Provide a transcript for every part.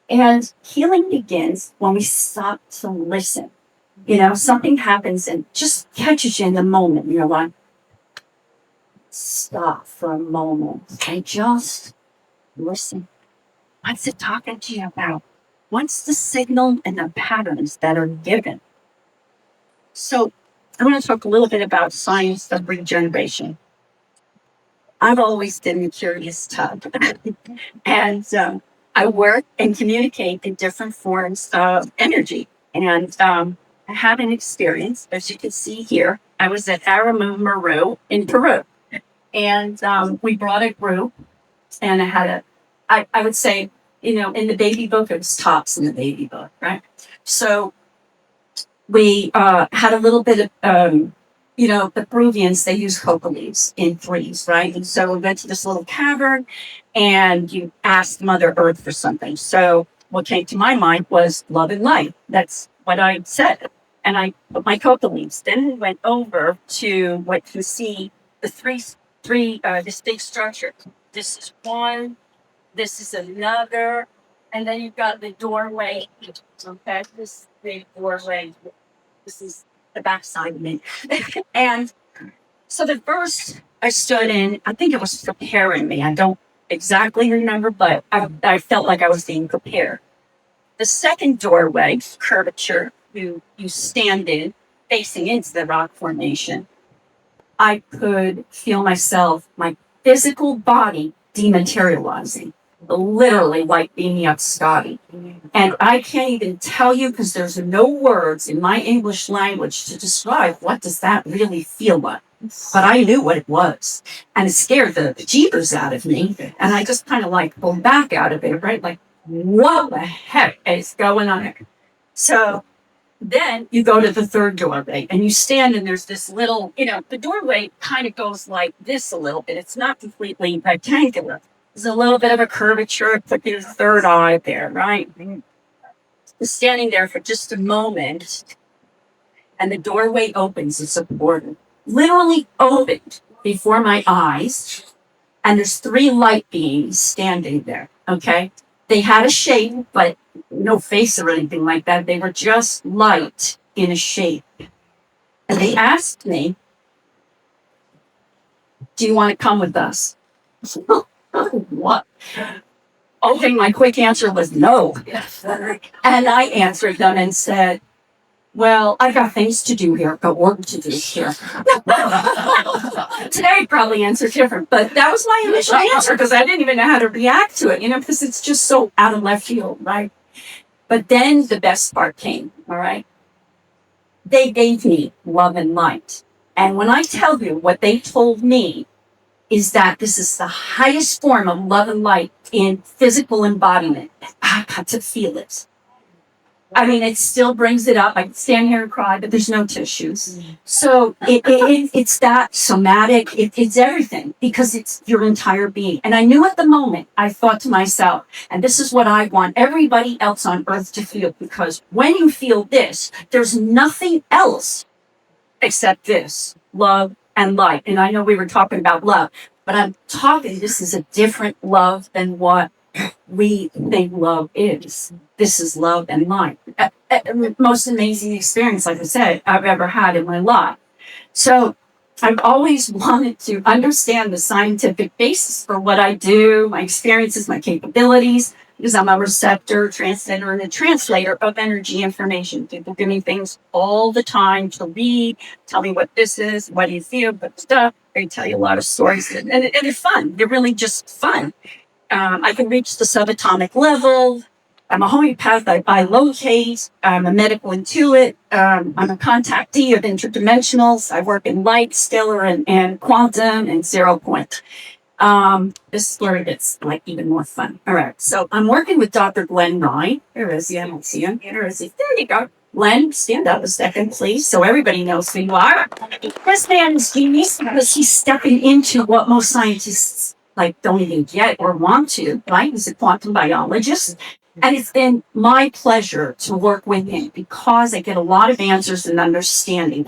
And healing begins when we stop to listen. You know, something happens and just catches you in the moment. You're like, stop for a moment and just listen. What's it talking to you about? What's the signal and the patterns that are given? So, I want to talk a little bit about science of regeneration. I've always been a curious type, and I work and communicate in different forms of energy. And I had an experience, as you can see here. I was at Aramu Muru in Peru, and we brought a group, and I had I would say, you know, in the baby book, it was tops in the baby book, right? So we had a little bit of, you know, the Peruvians, they use coca leaves in threes, right? And so we went to this little cavern and you asked Mother Earth for something. So what came to my mind was love and light. That's what I said. And I put my coca leaves. Then we went over to what you see, the three distinct structures. This is one, this is another, and then you've got the doorway. Okay, this is the doorway. This is the backside of me. And so the first I stood in, I think it was preparing me. I don't exactly remember, but I felt like I was being prepared. The second doorway, curvature, you stand in, facing into the rock formation. I could feel myself, my physical body dematerializing, literally like being up Scotty. And I can't even tell you because there's no words in my English language to describe what does that really feel like. But I knew what it was. And it scared the jeepers out of me. And I just kind of like pulled back out of it, right? Like, what the heck is going on? So then you go to the third doorway and you stand and there's this little, you know, the doorway kind of goes like this a little bit. It's not completely rectangular. There's a little bit of a curvature, like your third eye there, right? Standing there for just a moment and the doorway opens. It's a portal, literally opened before my eyes. And there's three light beings standing there, okay? They had a shape, but no face or anything like that. They were just light in a shape. And they asked me, do you want to come with us? What? Okay, my quick answer was no. And I answered them and said, well, I got things to do here, got work to do here. Today I'd probably answer different, but that was my initial answer because I didn't even know how to react to it, you know, because it's just so out of left field, right? But then the best part came, all right? They gave me love and light. And when I tell you what they told me is that this is the highest form of love and light in physical embodiment, I got to feel it. I mean, it still brings it up. I can stand here and cry, but there's no tissues. So it's that somatic. It's everything because it's your entire being. And I knew at the moment, I thought to myself, and this is what I want everybody else on earth to feel, because when you feel this, there's nothing else except this, love and light. And I know we were talking about love, but I'm talking, this is a different love than what we think love is. This is love and light. Most amazing experience, like I said, I've ever had in my life. So I've always wanted to understand the scientific basis for what I do, my experiences, my capabilities, because I'm a receptor, transmitter, and a translator of energy information. People give me things all the time to read, tell me what this is, what do you feel, but stuff. They tell you a lot of stories, and they're fun. They're really just fun. I can reach the subatomic level. I'm a homeopath. I locate. I'm a medical intuit. I'm a contactee of interdimensionals. I work in light, stellar, and quantum, and 0 point. This is where it gets like even more fun. All right. So I'm working with Dr. Glenn Rein. Where is he? I don't see him. Where is he? There you go. Glenn, stand up a second, please, so everybody knows who you are. This man is genius because he's stepping into what most scientists like don't even get or want to, right? He's a quantum biologist. And it's been my pleasure to work with him because I get a lot of answers and understanding,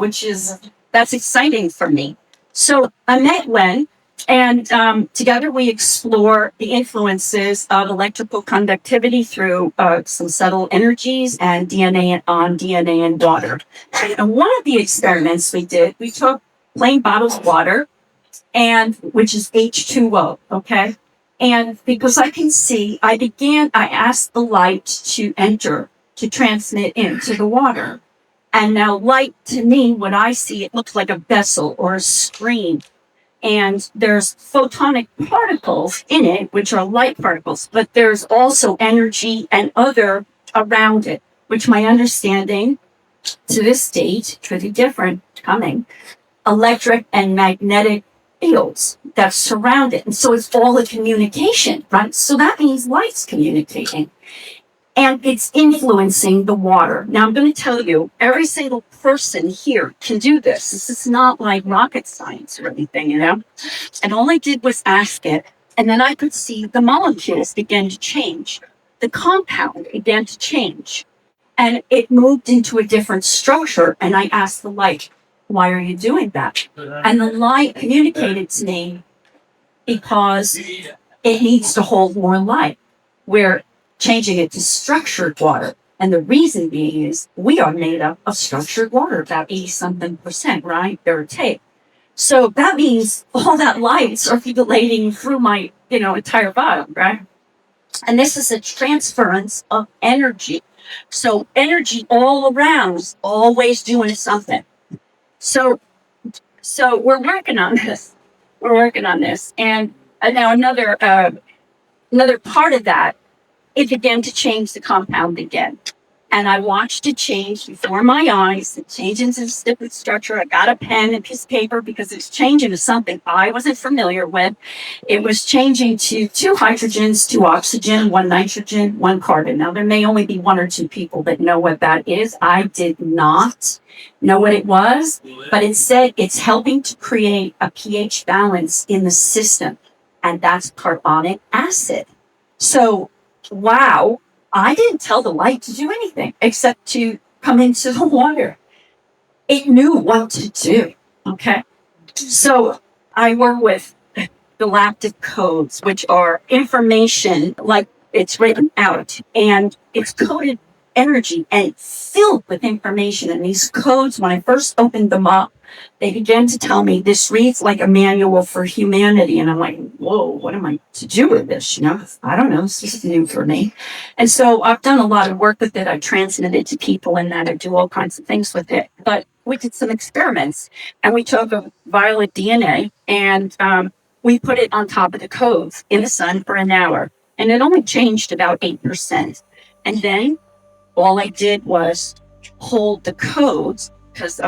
that's exciting for me. So I met Glenn And together we explore the influences of electrical conductivity through some subtle energies and DNA and water. And one of the experiments we did, we took plain bottles of water, and which is H2O, okay? And because I can see, I asked the light to enter, to transmit into the water. And now light, to me, when I see it, looks like a vessel or a screen. And there's photonic particles in it, which are light particles, but there's also energy and other around it, which my understanding to this date could be different coming. Electric and magnetic fields that surround it. And so it's all a communication, right? So that means light's communicating. And it's influencing the water. Now, I'm going to tell you, every single person here can do this. This is not like rocket science or anything, you know? And all I did was ask it, and then I could see the molecules begin to change. The compound began to change. And it moved into a different structure. And I asked the light, why are you doing that? And the light communicated to me because it needs to hold more light. We're changing it to structured water. And the reason being is we are made up of structured water, about 80 something percent, right? Give or take. So that means all that light circulating through my, entire body, right? And this is a transference of energy. So energy all around is always doing something. So we're working on this. We're working on this. And now another part of that, it began to change the compound again. And I watched it change before my eyes. It changed into this different structure. I got a pen and piece of paper because it's changing to something I wasn't familiar with. It was changing to 2 hydrogens, 2 oxygen, 1 nitrogen, 1 carbon. Now, there may only be 1 or 2 people that know what that is. I did not know what it was, but it said it's helping to create a pH balance in the system, and that's carbonic acid. So, wow. I didn't tell the light to do anything except to come into the water. It knew what to do. Okay. So I work with galactic codes, which are information like it's written out and it's coded energy and it's filled with information. And these codes, when I first opened them up, they began to tell me this reads like a manual for humanity. And I'm like, whoa, what am I to do with this? I don't know. This is new for me. And so I've done a lot of work with it. I transmitted it to people and that I do all kinds of things with it. But we did some experiments and we took a violet DNA and we put it on top of the codes in the sun for an hour. And it only changed about 8%. And then all I did was hold the codes because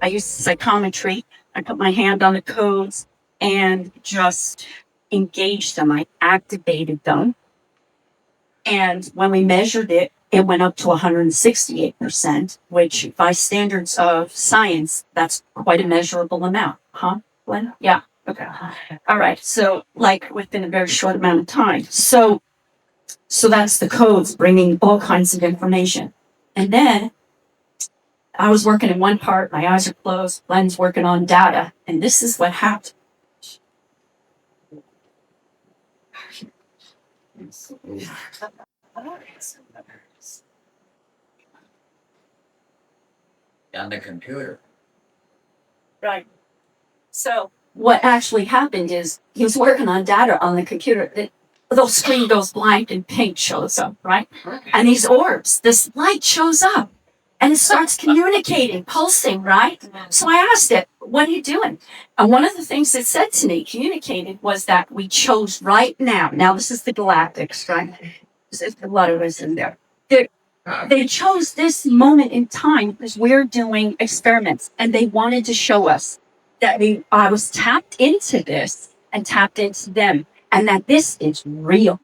I use psychometry. I put my hand on the codes and just engaged them. I activated them. And when we measured it, it went up to 168%, which by standards of science, that's quite a measurable amount. Huh, Glenn? Yeah. Okay. All right. So within a very short amount of time. So that's the codes bringing all kinds of information. And then I was working in one part, my eyes are closed, Glenn's working on data, and this is what happened. On the computer. Right. So what actually happened is he was working on data on the computer. The little screen goes blank and pink shows up, right? And these orbs, this light shows up and it starts communicating, pulsing, right? So I asked it, what are you doing? And one of the things it said to me, communicated, was that we chose right now. Now, this is the galactics, right? There's a lot of us in there. They chose this moment in time because we're doing experiments and they wanted to show us that I was tapped into this and tapped into them and that this is real.